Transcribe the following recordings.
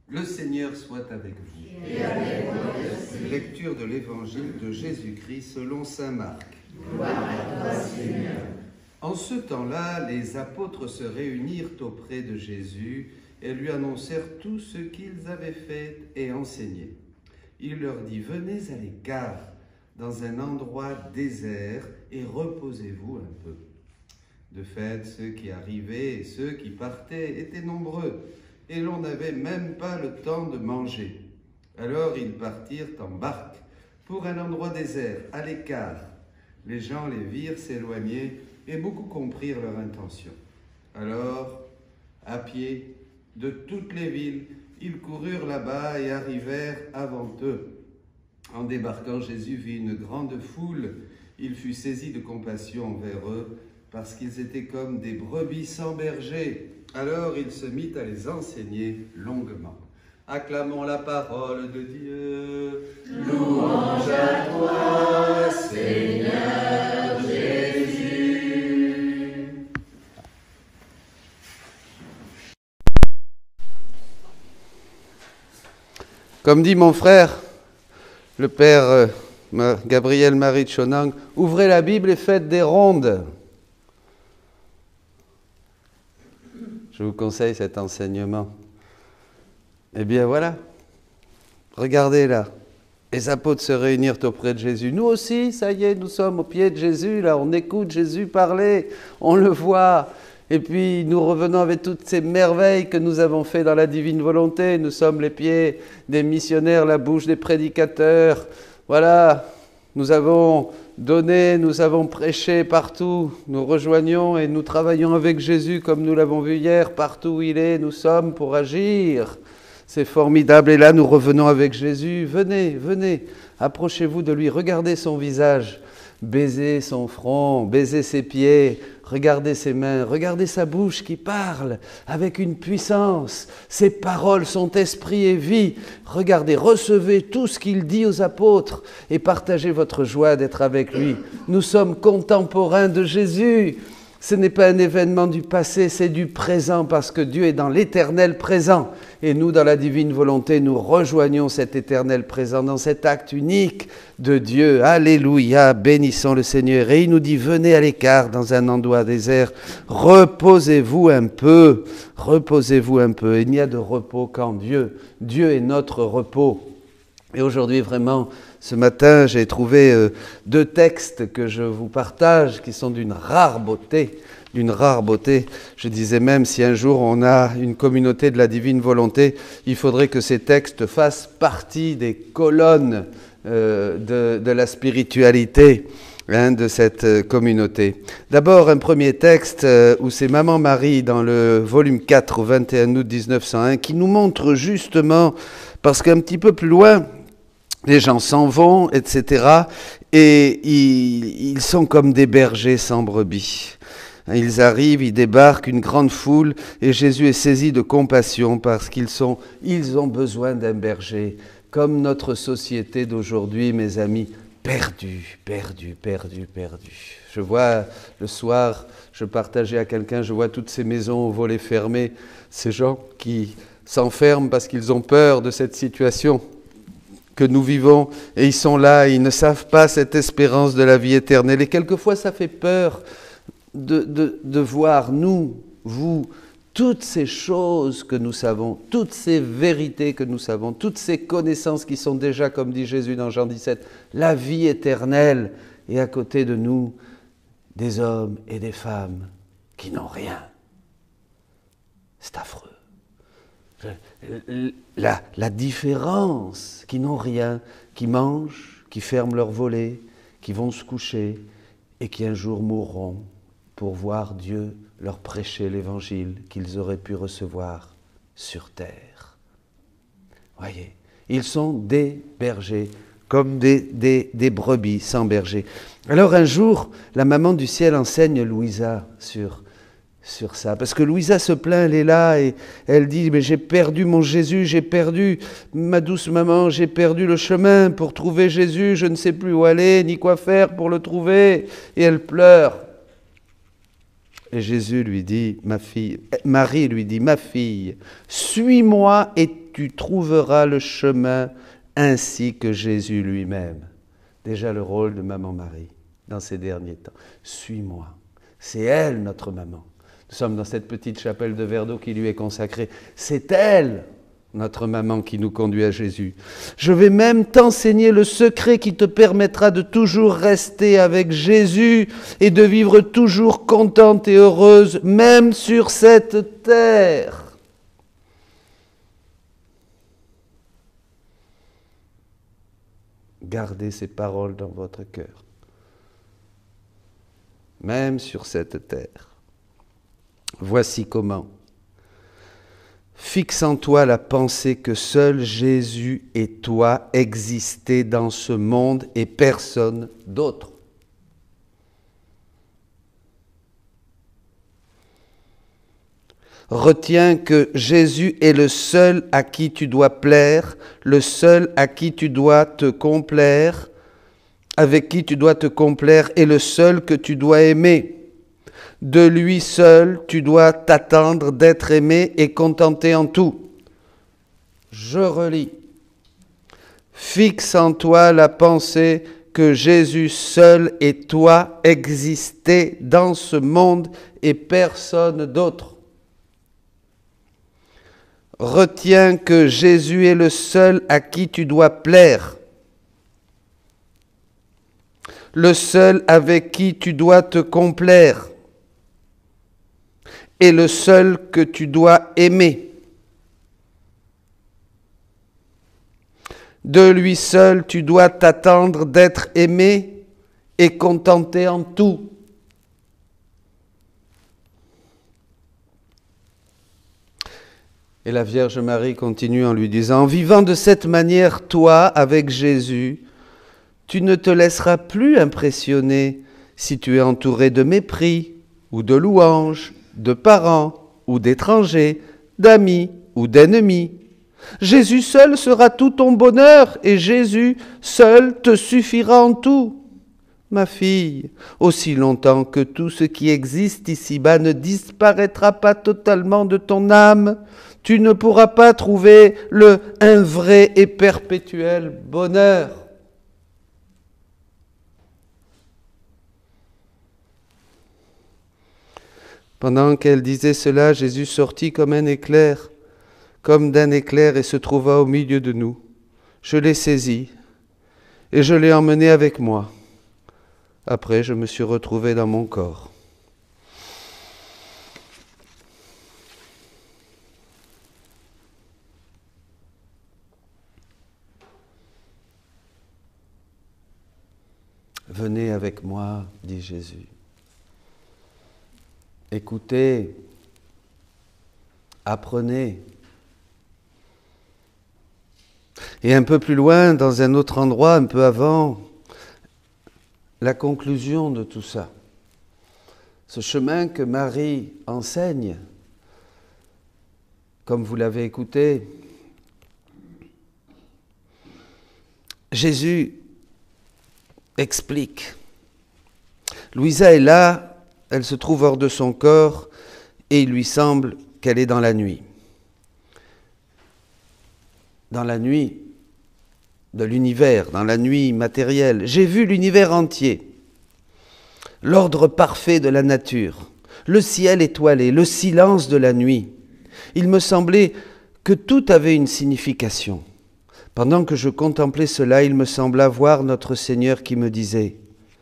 Le Seigneur soit avec vous. Et avec votre esprit. Lecture de l'Évangile de Jésus-Christ selon saint Marc. Gloire à toi, Seigneur. En ce temps-là, les apôtres se réunirent auprès de Jésus et lui annoncèrent tout ce qu'ils avaient fait et enseigné. Il leur dit, venez à l'écart, dans un endroit désert, et reposez-vous un peu. De fait, ceux qui arrivaient et ceux qui partaient étaient nombreux, et l'on n'avait même pas le temps de manger. Alors ils partirent en barque pour un endroit désert, à l'écart. Les gens les virent s'éloigner, et beaucoup comprirent leur intention. Alors, à pied, de toutes les villes, ils coururent là-bas et arrivèrent avant eux. En débarquant, Jésus vit une grande foule. Il fut saisi de compassion envers eux, parce qu'ils étaient comme des brebis sans berger. Alors il se mit à les enseigner longuement. Acclamons la parole de Dieu. Louange à toi, Seigneur Jésus. Comme dit mon frère, le père Gabriel Marie de Chonang, ouvrez la Bible et faites des rondes. Je vous conseille cet enseignement. Eh bien voilà, regardez là, les apôtres se réunirent auprès de Jésus. Nous aussi, ça y est, nous sommes au pied de Jésus, là, on écoute Jésus parler, on le voit. Et puis nous revenons avec toutes ces merveilles que nous avons fait dans la divine volonté. Nous sommes les pieds des missionnaires, la bouche des prédicateurs. Voilà, nous avons donné, nous avons prêché partout. Nous rejoignons et nous travaillons avec Jésus comme nous l'avons vu hier. Partout où il est, nous sommes pour agir. C'est formidable. Et là, nous revenons avec Jésus. Venez, venez, approchez-vous de lui. Regardez son visage. Baisez son front, baisez ses pieds, regardez ses mains, regardez sa bouche qui parle avec une puissance. Ses paroles sont esprit et vie. Regardez, recevez tout ce qu'il dit aux apôtres et partagez votre joie d'être avec lui. Nous sommes contemporains de Jésus. Ce n'est pas un événement du passé, c'est du présent parce que Dieu est dans l'éternel présent. Et nous, dans la divine volonté, nous rejoignons cet éternel présent dans cet acte unique de Dieu. Alléluia, bénissons le Seigneur. Et il nous dit, venez à l'écart dans un endroit désert, reposez-vous un peu, reposez-vous un peu. Il n'y a de repos qu'en Dieu. Dieu est notre repos. Et aujourd'hui, vraiment, ce matin, j'ai trouvé 2 textes que je vous partage qui sont d'une rare beauté. Je disais même, si un jour on a une communauté de la divine volonté, il faudrait que ces textes fassent partie des colonnes de la spiritualité de cette communauté. D'abord, un premier texte où c'est Maman Marie dans le volume 4 au 21 août 1901 qui nous montre justement, parce qu'un petit peu plus loin, les gens s'en vont, etc. Et ils sont comme des bergers sans brebis. Ils arrivent, ils débarquent, une grande foule, et Jésus est saisi de compassion parce ils ont besoin d'un berger. Comme notre société d'aujourd'hui, mes amis, perdue. Je vois le soir, je partageais à quelqu'un, je vois toutes ces maisons aux volets fermés, ces gens qui s'enferment parce qu'ils ont peur de cette situation que nous vivons, et ils sont là, ils ne savent pas cette espérance de la vie éternelle. Et quelquefois, ça fait peur de voir, nous, vous, toutes ces choses que nous savons, toutes ces vérités que nous savons, toutes ces connaissances qui sont déjà, comme dit Jésus dans Jean 17, la vie éternelle, et à côté de nous, des hommes et des femmes qui n'ont rien. C'est affreux. La différence, qui n'ont rien, qui mangent, qui ferment leurs volets, qui vont se coucher et qui un jour mourront pour voir Dieu leur prêcher l'évangile qu'ils auraient pu recevoir sur terre. Voyez, ils sont des bergers, comme des brebis sans berger. Alors un jour, la maman du ciel enseigne Louisa sur ça. Parce que Louisa se plaint, elle est là et elle dit « Mais j'ai perdu mon Jésus, j'ai perdu ma douce maman, j'ai perdu le chemin pour trouver Jésus, je ne sais plus où aller, ni quoi faire pour le trouver. » Et elle pleure. Et Jésus lui dit, Marie lui dit, ma fille, suis-moi et tu trouveras le chemin ainsi que Jésus lui-même. Déjà le rôle de maman Marie dans ces derniers temps. Suis-moi. C'est elle notre maman. Nous sommes dans cette petite chapelle de verre d'eau qui lui est consacrée. C'est elle notre maman qui nous conduit à Jésus. Je vais même t'enseigner le secret qui te permettra de toujours rester avec Jésus et de vivre toujours contente et heureuse, même sur cette terre. Gardez ces paroles dans votre cœur, même sur cette terre. Voici comment. Fixe en toi la pensée que seul Jésus et toi existez dans ce monde et personne d'autre. Retiens que Jésus est le seul à qui tu dois plaire, le seul à qui tu dois te complaire, avec qui tu dois te complaire et le seul que tu dois aimer. De lui seul, tu dois t'attendre d'être aimé et contenté en tout. Je relis. Fixe en toi la pensée que Jésus seul et toi existez dans ce monde et personne d'autre. Retiens que Jésus est le seul à qui tu dois plaire, le seul avec qui tu dois te complaire, et le seul que tu dois aimer. De lui seul, tu dois t'attendre d'être aimé et contenté en tout. Et la Vierge Marie continue en lui disant, en vivant de cette manière, toi, avec Jésus, tu ne te laisseras plus impressionner si tu es entouré de mépris ou de louanges, de parents ou d'étrangers, d'amis ou d'ennemis. Jésus seul sera tout ton bonheur et Jésus seul te suffira en tout. Ma fille, aussi longtemps que tout ce qui existe ici-bas ne disparaîtra pas totalement de ton âme, tu ne pourras pas trouver un vrai et perpétuel bonheur. Pendant qu'elle disait cela, Jésus sortit comme d'un éclair, et se trouva au milieu de nous. Je l'ai saisi et je l'ai emmené avec moi. Après, je me suis retrouvé dans mon corps. Venez avec moi, dit Jésus. Écoutez, apprenez. Et un peu plus loin, dans un autre endroit, un peu avant, la conclusion de tout ça. Ce chemin que Marie enseigne, comme vous l'avez écouté, Jésus explique. Louisa est là, elle se trouve hors de son corps et il lui semble qu'elle est dans la nuit. Dans la nuit de l'univers, dans la nuit matérielle. J'ai vu l'univers entier, l'ordre parfait de la nature, le ciel étoilé, le silence de la nuit. Il me semblait que tout avait une signification. Pendant que je contemplais cela, il me sembla voir notre Seigneur qui me disait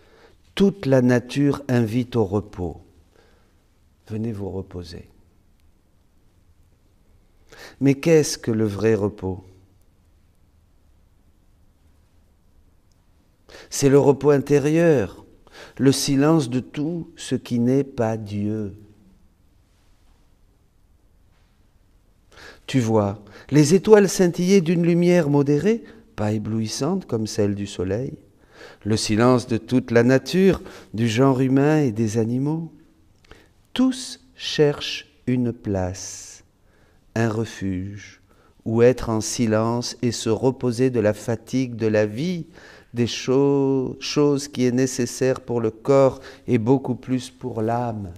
« Toute la nature invite au repos. Venez vous reposer. » Mais qu'est-ce que le vrai repos ? C'est le repos intérieur, le silence de tout ce qui n'est pas Dieu. Tu vois, les étoiles scintillaient d'une lumière modérée, pas éblouissante comme celle du soleil, le silence de toute la nature, du genre humain et des animaux. Tous cherchent une place, un refuge, où être en silence et se reposer de la fatigue de la vie, des choses qui est nécessaire pour le corps et beaucoup plus pour l'âme.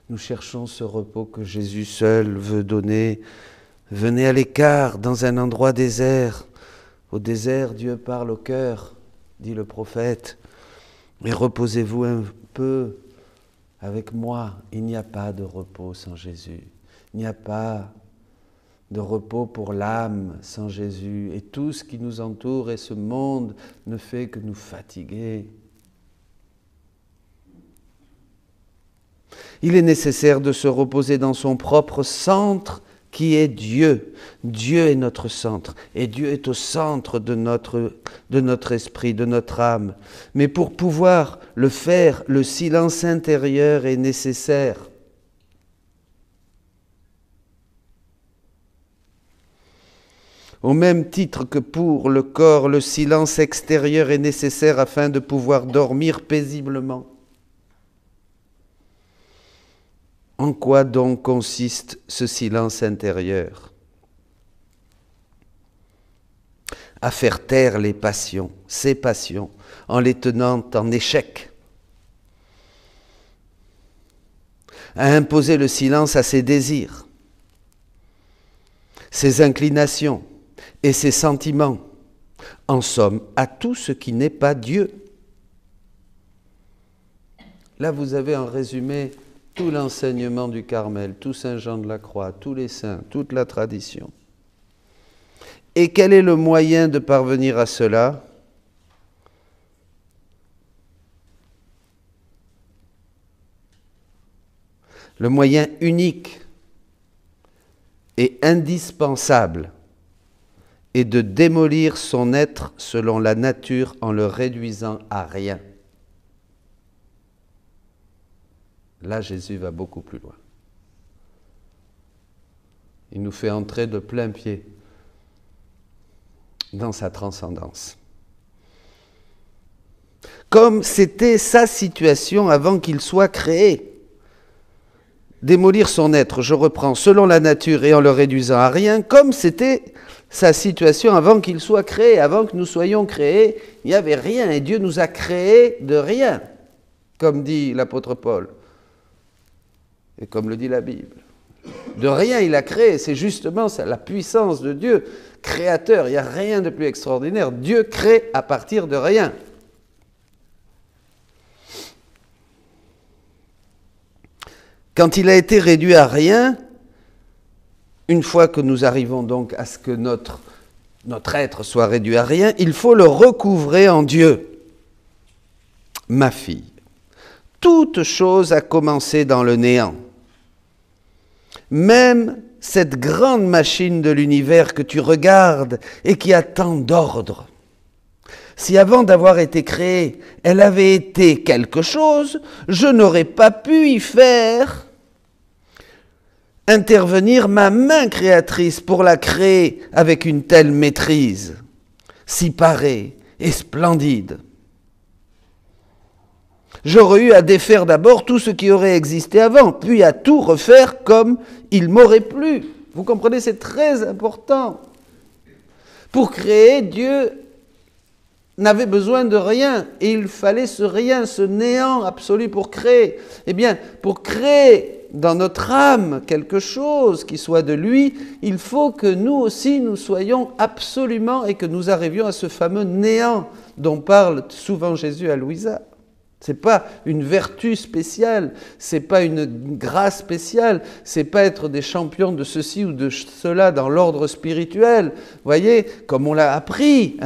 Nous cherchons ce repos que Jésus seul veut donner. Venez à l'écart, dans un endroit désert. Au désert, Dieu parle au cœur, dit le prophète. Et reposez-vous un peu avec moi. Il n'y a pas de repos sans Jésus. Il n'y a pas de repos pour l'âme sans Jésus. Et tout ce qui nous entoure et ce monde ne fait que nous fatiguer. Il est nécessaire de se reposer dans son propre centre qui est Dieu. Dieu est notre centre et Dieu est au centre de notre esprit, de notre âme. Mais pour pouvoir le faire, le silence intérieur est nécessaire. Au même titre que pour le corps, le silence extérieur est nécessaire afin de pouvoir dormir paisiblement. En quoi donc consiste ce silence intérieur? À faire taire les passions, ces passions, en les tenant en échec. À imposer le silence à ses désirs, ses inclinations et ses sentiments. En somme, à tout ce qui n'est pas Dieu. Là, vous avez en résumé tout l'enseignement du Carmel, tout Saint Jean de la Croix, tous les saints, toute la tradition. Et quel est le moyen de parvenir à cela? Le moyen unique et indispensable est de démolir son être selon la nature en le réduisant à rien. Là, Jésus va beaucoup plus loin. Il nous fait entrer de plein pied dans sa transcendance. Comme c'était sa situation avant qu'il soit créé. Démolir son être, je reprends, selon la nature et en le réduisant à rien, comme c'était sa situation avant qu'il soit créé. Avant que nous soyons créés, il n'y avait rien et Dieu nous a créés de rien, comme dit l'apôtre Paul. Et comme le dit la Bible. De rien il a créé, c'est justement ça, la puissance de Dieu, créateur, il n'y a rien de plus extraordinaire. Dieu crée à partir de rien. Quand il a été réduit à rien, une fois que nous arrivons donc à ce que notre être soit réduit à rien, il faut le recouvrer en Dieu. Ma fille, toute chose a commencé dans le néant. Même cette grande machine de l'univers que tu regardes et qui a tant d'ordre. Si avant d'avoir été créée, elle avait été quelque chose, je n'aurais pas pu y faire intervenir ma main créatrice pour la créer avec une telle maîtrise, si parée et splendide. J'aurais eu à défaire d'abord tout ce qui aurait existé avant, puis à tout refaire comme il m'aurait plu. Vous comprenez, c'est très important. Pour créer, Dieu n'avait besoin de rien, et il fallait ce rien, ce néant absolu pour créer. Eh bien, pour créer dans notre âme quelque chose qui soit de lui, il faut que nous aussi nous soyons absolument et que nous arrivions à ce fameux néant dont parle souvent Jésus à Louisa. Ce n'est pas une vertu spéciale, ce n'est pas une grâce spéciale, ce n'est pas être des champions de ceci ou de cela dans l'ordre spirituel. Vous voyez, comme on l'a appris,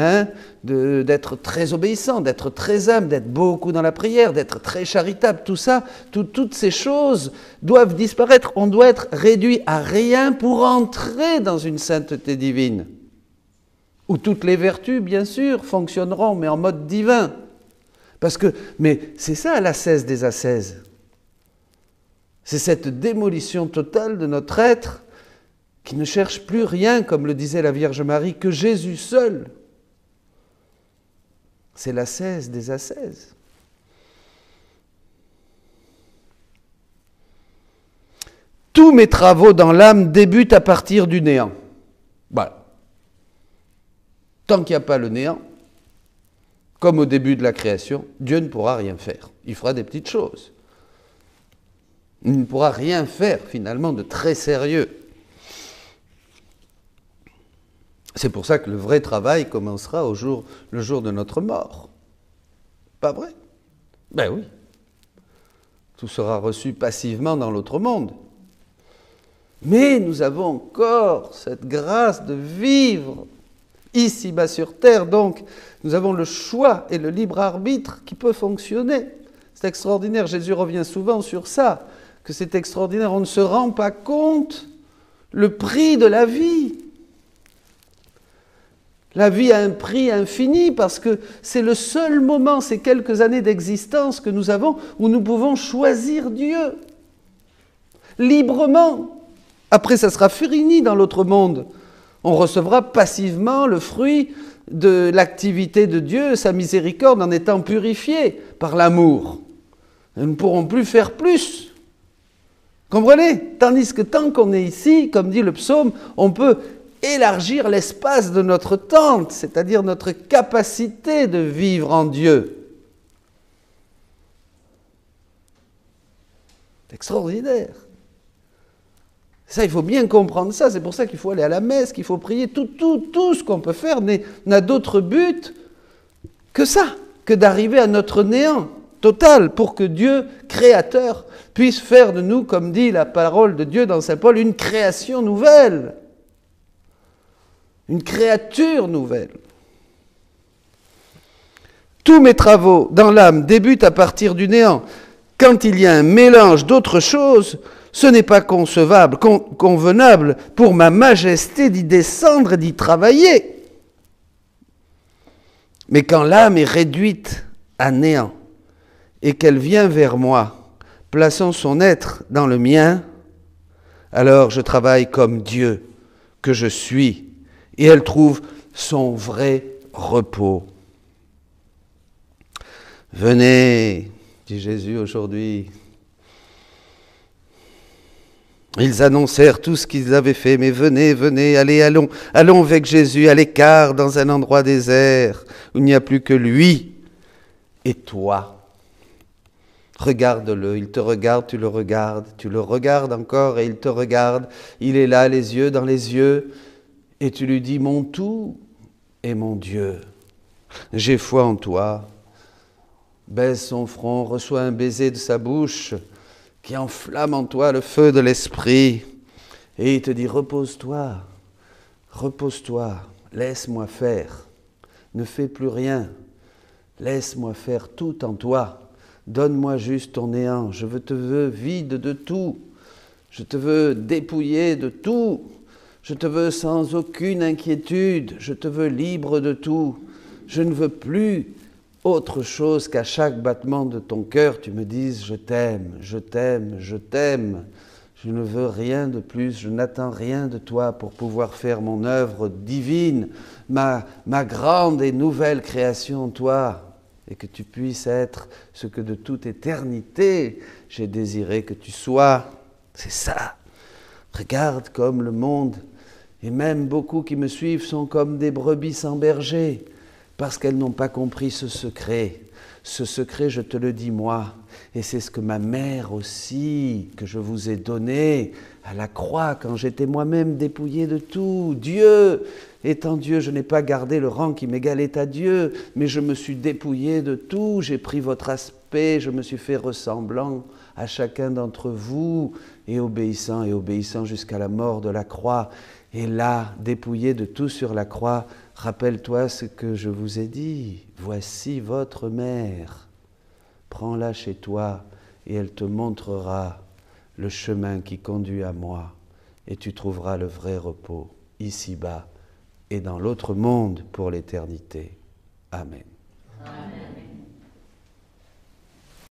d'être très obéissant, d'être très humble, d'être beaucoup dans la prière, d'être très charitable, tout ça, toutes ces choses doivent disparaître. On doit être réduit à rien pour entrer dans une sainteté divine, où toutes les vertus, bien sûr, fonctionneront, mais en mode divin. Mais c'est ça l'ascèse des ascèses. C'est cette démolition totale de notre être qui ne cherche plus rien, comme le disait la Vierge Marie, que Jésus seul. C'est l'ascèse des ascèses. Tous mes travaux dans l'âme débutent à partir du néant. Voilà. Tant qu'il n'y a pas le néant, comme au début de la création, Dieu ne pourra rien faire. Il fera des petites choses. Il ne pourra rien faire finalement de très sérieux. C'est pour ça que le vrai travail commencera le jour de notre mort. Pas vrai? Ben oui. Tout sera reçu passivement dans l'autre monde. Mais nous avons encore cette grâce de vivre ici-bas sur terre. Donc, nous avons le choix et le libre arbitre qui peut fonctionner. C'est extraordinaire. Jésus revient souvent sur ça, que c'est extraordinaire. On ne se rend pas compte le prix de la vie. La vie a un prix infini parce que c'est le seul moment, ces quelques années d'existence que nous avons où nous pouvons choisir Dieu librement. Après, ça sera fini dans l'autre monde. On recevra passivement le fruit de l'activité de Dieu, sa miséricorde, en étant purifiés par l'amour. Nous ne pourrons plus faire plus. Comprenez? Tandis que tant qu'on est ici, comme dit le psaume, on peut élargir l'espace de notre tente, c'est-à-dire notre capacité de vivre en Dieu. C'est extraordinaire. Ça, il faut bien comprendre ça. C'est pour ça qu'il faut aller à la messe, qu'il faut prier. Tout ce qu'on peut faire n'a d'autre but que ça, que d'arriver à notre néant total pour que Dieu, créateur, puisse faire de nous, comme dit la parole de Dieu dans Saint Paul, une création nouvelle. Une créature nouvelle. Tous mes travaux dans l'âme débutent à partir du néant. Quand il y a un mélange d'autres choses, ce n'est pas concevable, convenable pour ma majesté d'y descendre et d'y travailler. Mais quand l'âme est réduite à néant et qu'elle vient vers moi, plaçant son être dans le mien, alors je travaille comme Dieu que je suis. Et elle trouve son vrai repos. Venez, dit Jésus aujourd'hui. Ils annoncèrent tout ce qu'ils avaient fait, mais venez, venez, allons avec Jésus à l'écart dans un endroit désert où il n'y a plus que lui et toi. Regarde-le, il te regarde, tu le regardes encore et il te regarde, il est là, les yeux dans les yeux. Et tu lui dis, mon tout est mon Dieu. J'ai foi en toi. Baise son front, reçois un baiser de sa bouche qui enflamme en toi le feu de l'esprit. Et il te dit, repose-toi, laisse-moi faire. Ne fais plus rien. Laisse-moi faire tout en toi. Donne-moi juste ton néant. Je te veux vide de tout. Je te veux dépouillé de tout. Je te veux sans aucune inquiétude, je te veux libre de tout. Je ne veux plus autre chose qu'à chaque battement de ton cœur, tu me dises « je t'aime, je t'aime, je t'aime ». Je ne veux rien de plus, je n'attends rien de toi pour pouvoir faire mon œuvre divine, ma grande et nouvelle création en toi, et que tu puisses être ce que de toute éternité j'ai désiré que tu sois. C'est ça. Regarde comme le monde, et même beaucoup qui me suivent sont comme des brebis sans berger, parce qu'elles n'ont pas compris ce secret. Ce secret, je te le dis moi, et c'est ce que ma mère aussi, que je vous ai donné à la croix, quand j'étais moi-même dépouillé de tout. Dieu, étant Dieu, je n'ai pas gardé le rang qui m'égalait à Dieu, mais je me suis dépouillé de tout, j'ai pris votre aspect, je me suis fait ressemblant à chacun d'entre vous, et obéissant jusqu'à la mort de la croix. Et là, dépouillé de tout sur la croix, rappelle-toi ce que je vous ai dit. Voici votre mère. Prends-la chez toi et elle te montrera le chemin qui conduit à moi. Et tu trouveras le vrai repos ici-bas et dans l'autre monde pour l'éternité. Amen. Amen.